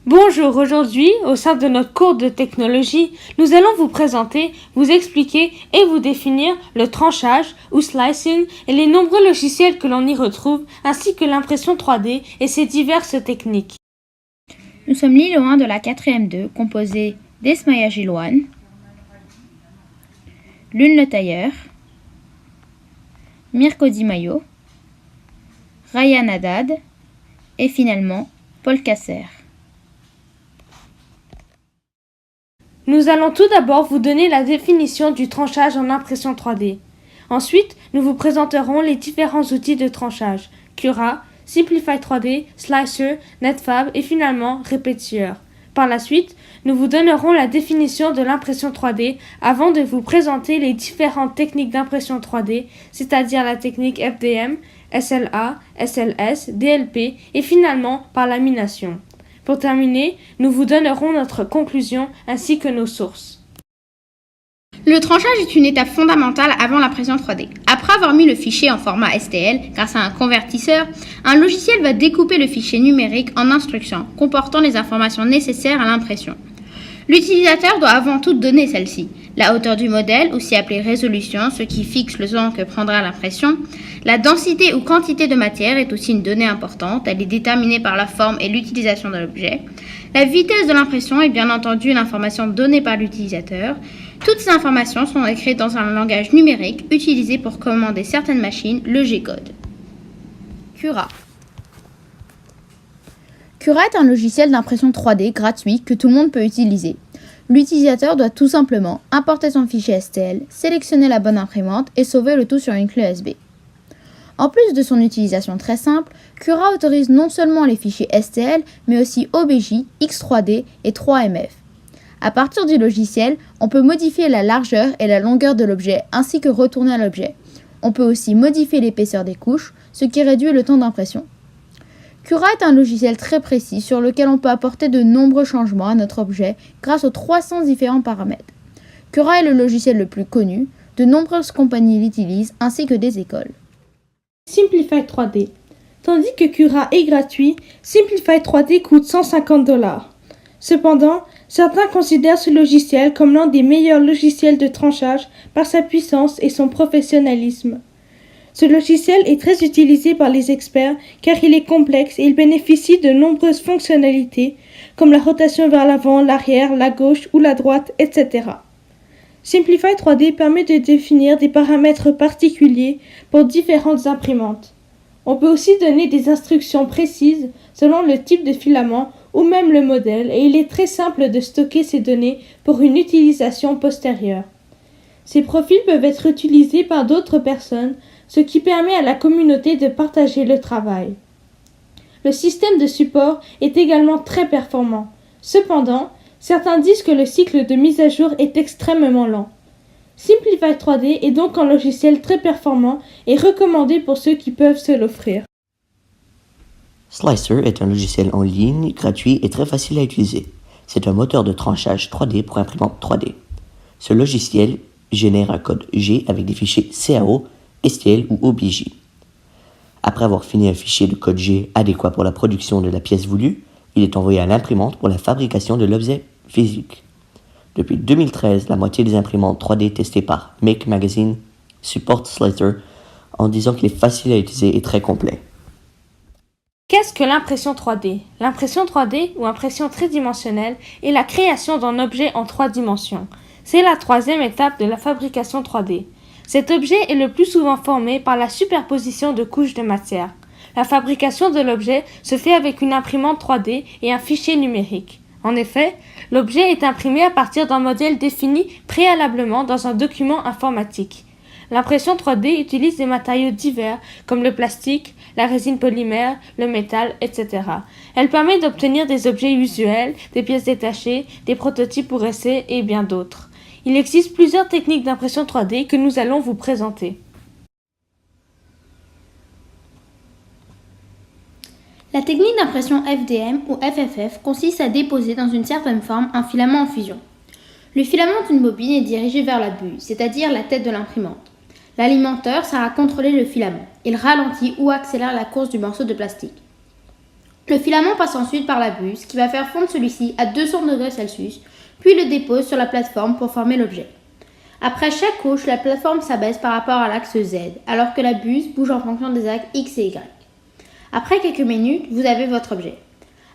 Bonjour, aujourd'hui, au sein de notre cours de technologie, nous allons vous présenter, vous expliquer et vous définir le tranchage ou slicing et les nombreux logiciels que l'on y retrouve, ainsi que l'impression 3D et ses diverses techniques. Nous sommes l'île 1 de la 4e 2, composée d'Esmaïa Gilouane, Lune Le Tailleur, Mirko Di Maio, Ryan Haddad et finalement Paul Kasser. Nous allons tout d'abord vous donner la définition du tranchage en impression 3D. Ensuite, nous vous présenterons les différents outils de tranchage, Cura, Simplify 3D, Slicer, Netfab et finalement Repetier. Par la suite, nous vous donnerons la définition de l'impression 3D avant de vous présenter les différentes techniques d'impression 3D, c'est-à-dire la technique FDM, SLA, SLS, DLP et finalement par lamination. Pour terminer, nous vous donnerons notre conclusion ainsi que nos sources. Le tranchage est une étape fondamentale avant l'impression 3D. Après avoir mis le fichier en format STL grâce à un convertisseur, un logiciel va découper le fichier numérique en instructions comportant les informations nécessaires à l'impression. L'utilisateur doit avant tout donner celle-ci: la hauteur du modèle, aussi appelée résolution, ce qui fixe le temps que prendra l'impression. La densité ou quantité de matière est aussi une donnée importante, elle est déterminée par la forme et l'utilisation de l'objet. La vitesse de l'impression est bien entendu l'information donnée par l'utilisateur. Toutes ces informations sont écrites dans un langage numérique utilisé pour commander certaines machines, le G-code. Cura. Cura est un logiciel d'impression 3D gratuit que tout le monde peut utiliser. L'utilisateur doit tout simplement importer son fichier STL, sélectionner la bonne imprimante et sauver le tout sur une clé USB. En plus de son utilisation très simple, Cura autorise non seulement les fichiers STL, mais aussi OBJ, X3D et 3MF. À partir du logiciel, on peut modifier la largeur et la longueur de l'objet ainsi que retourner à l'objet. On peut aussi modifier l'épaisseur des couches, ce qui réduit le temps d'impression. Cura est un logiciel très précis sur lequel on peut apporter de nombreux changements à notre objet grâce aux 300 différents paramètres. Cura est le logiciel le plus connu, de nombreuses compagnies l'utilisent ainsi que des écoles. Simplify 3D. Tandis que Cura est gratuit, Simplify 3D coûte $150. Cependant, certains considèrent ce logiciel comme l'un des meilleurs logiciels de tranchage par sa puissance et son professionnalisme. Ce logiciel est très utilisé par les experts car il est complexe et il bénéficie de nombreuses fonctionnalités comme la rotation vers l'avant, l'arrière, la gauche ou la droite, etc. Simplify 3D permet de définir des paramètres particuliers pour différentes imprimantes. On peut aussi donner des instructions précises selon le type de filament ou même le modèle et il est très simple de stocker ces données pour une utilisation postérieure. Ces profils peuvent être utilisés par d'autres personnes, ce qui permet à la communauté de partager le travail. Le système de support est également très performant. Cependant, certains disent que le cycle de mise à jour est extrêmement lent. Simplify 3D est donc un logiciel très performant et recommandé pour ceux qui peuvent se l'offrir. Slicer est un logiciel en ligne, gratuit et très facile à utiliser. C'est un moteur de tranchage 3D pour imprimante 3D. Ce logiciel génère un code G avec des fichiers CAO, STL ou OBJ. Après avoir fini un fichier de code G adéquat pour la production de la pièce voulue, il est envoyé à l'imprimante pour la fabrication de l'objet physique. Depuis 2013, la moitié des imprimantes 3D testées par Make Magazine supportent Slicer en disant qu'il est facile à utiliser et très complet. Qu'est-ce que l'impression 3D? L'impression 3D ou impression tridimensionnelle est la création d'un objet en 3 dimensions. C'est la 3e étape de la fabrication 3D. Cet objet est le plus souvent formé par la superposition de couches de matière. La fabrication de l'objet se fait avec une imprimante 3D et un fichier numérique. En effet, l'objet est imprimé à partir d'un modèle défini préalablement dans un document informatique. L'impression 3D utilise des matériaux divers comme le plastique, la résine polymère, le métal, etc. Elle permet d'obtenir des objets usuels, des pièces détachées, des prototypes pour essais et bien d'autres. Il existe plusieurs techniques d'impression 3D que nous allons vous présenter. La technique d'impression FDM ou FFF consiste à déposer dans une certaine forme un filament en fusion. Le filament d'une bobine est dirigé vers la bulle, c'est-à-dire la tête de l'imprimante. L'alimenteur sert à contrôler le filament. Il ralentit ou accélère la course du morceau de plastique. Le filament passe ensuite par la buse qui va faire fondre celui-ci à 200 degrés Celsius, puis le dépose sur la plateforme pour former l'objet. Après chaque couche, la plateforme s'abaisse par rapport à l'axe Z, alors que la buse bouge en fonction des axes X et Y. Après quelques minutes, vous avez votre objet.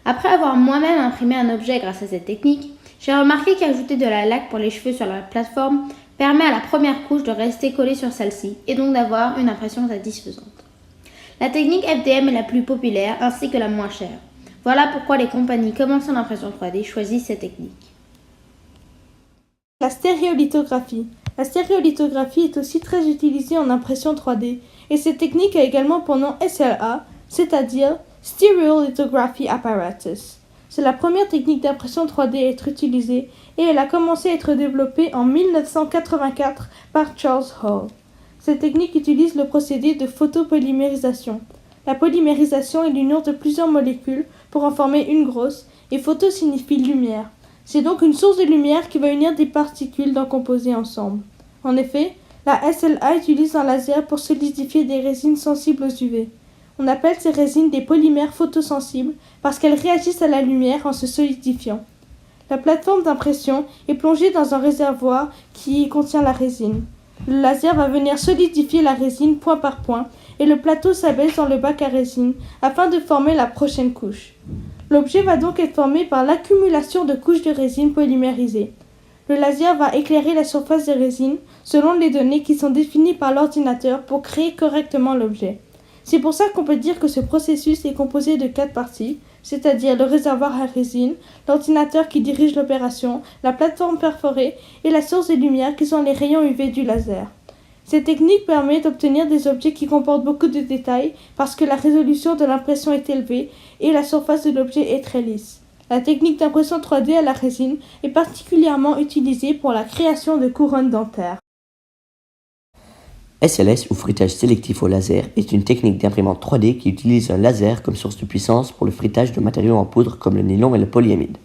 Après avoir moi-même imprimé un objet grâce à cette technique, j'ai remarqué qu'ajouter de la laque pour les cheveux sur la plateforme permet à la première couche de rester collée sur celle-ci et donc d'avoir une impression satisfaisante. La technique FDM est la plus populaire ainsi que la moins chère. Voilà pourquoi les compagnies commençant l'impression 3D choisissent cette technique. La stéréolithographie. La stéréolithographie est aussi très utilisée en impression 3D et cette technique a également pour nom SLA, c'est-à-dire Stereolithography Apparatus. C'est la première technique d'impression 3D à être utilisée et elle a commencé à être développée en 1984 par Charles Hall. Cette technique utilise le procédé de photopolymérisation. La polymérisation est l'union de plusieurs molécules pour en former une grosse et photo signifie lumière. C'est donc une source de lumière qui va unir des particules d'en composer ensemble. En effet, la SLA utilise un laser pour solidifier des résines sensibles aux UV. On appelle ces résines des polymères photosensibles parce qu'elles réagissent à la lumière en se solidifiant. La plateforme d'impression est plongée dans un réservoir qui contient la résine. Le laser va venir solidifier la résine point par point et le plateau s'abaisse dans le bac à résine afin de former la prochaine couche. L'objet va donc être formé par l'accumulation de couches de résine polymérisées. Le laser va éclairer la surface des résines selon les données qui sont définies par l'ordinateur pour créer correctement l'objet. C'est pour ça qu'on peut dire que ce processus est composé de 4 parties, c'est-à-dire le réservoir à résine, l'ordinateur qui dirige l'opération, la plateforme perforée et la source de lumière qui sont les rayons UV du laser. Cette technique permet d'obtenir des objets qui comportent beaucoup de détails parce que la résolution de l'impression est élevée et la surface de l'objet est très lisse. La technique d'impression 3D à la résine est particulièrement utilisée pour la création de couronnes dentaires. SLS ou frittage sélectif au laser est une technique d'imprimante 3D qui utilise un laser comme source de puissance pour le frittage de matériaux en poudre comme le nylon et le polyamide.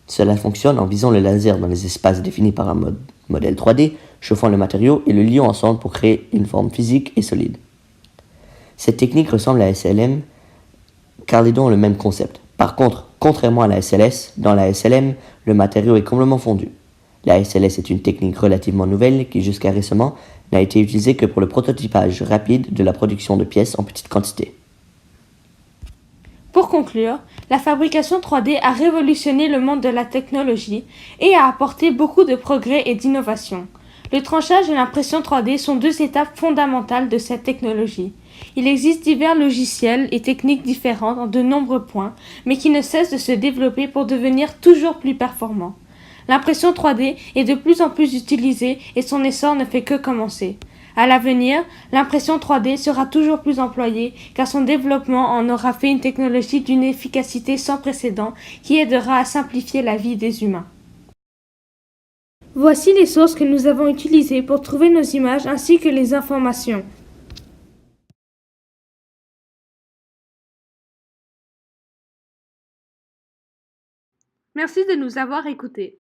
Cela fonctionne en visant le laser dans les espaces définis par un modèle 3D, chauffant le matériau et le liant ensemble pour créer une forme physique et solide. Cette technique ressemble à la SLM car les deux ont le même concept. Par contre, contrairement à la SLS, dans la SLM, le matériau est complètement fondu. La SLS est une technique relativement nouvelle qui jusqu'à récemment n'a été utilisée que pour le prototypage rapide de la production de pièces en petite quantité. Pour conclure, la fabrication 3D a révolutionné le monde de la technologie et a apporté beaucoup de progrès et d'innovation. Le tranchage et l'impression 3D sont deux étapes fondamentales de cette technologie. Il existe divers logiciels et techniques différentes en de nombreux points, mais qui ne cessent de se développer pour devenir toujours plus performants. L'impression 3D est de plus en plus utilisée et son essor ne fait que commencer. À l'avenir, l'impression 3D sera toujours plus employée car son développement en aura fait une technologie d'une efficacité sans précédent qui aidera à simplifier la vie des humains. Voici les sources que nous avons utilisées pour trouver nos images ainsi que les informations. Merci de nous avoir écoutés.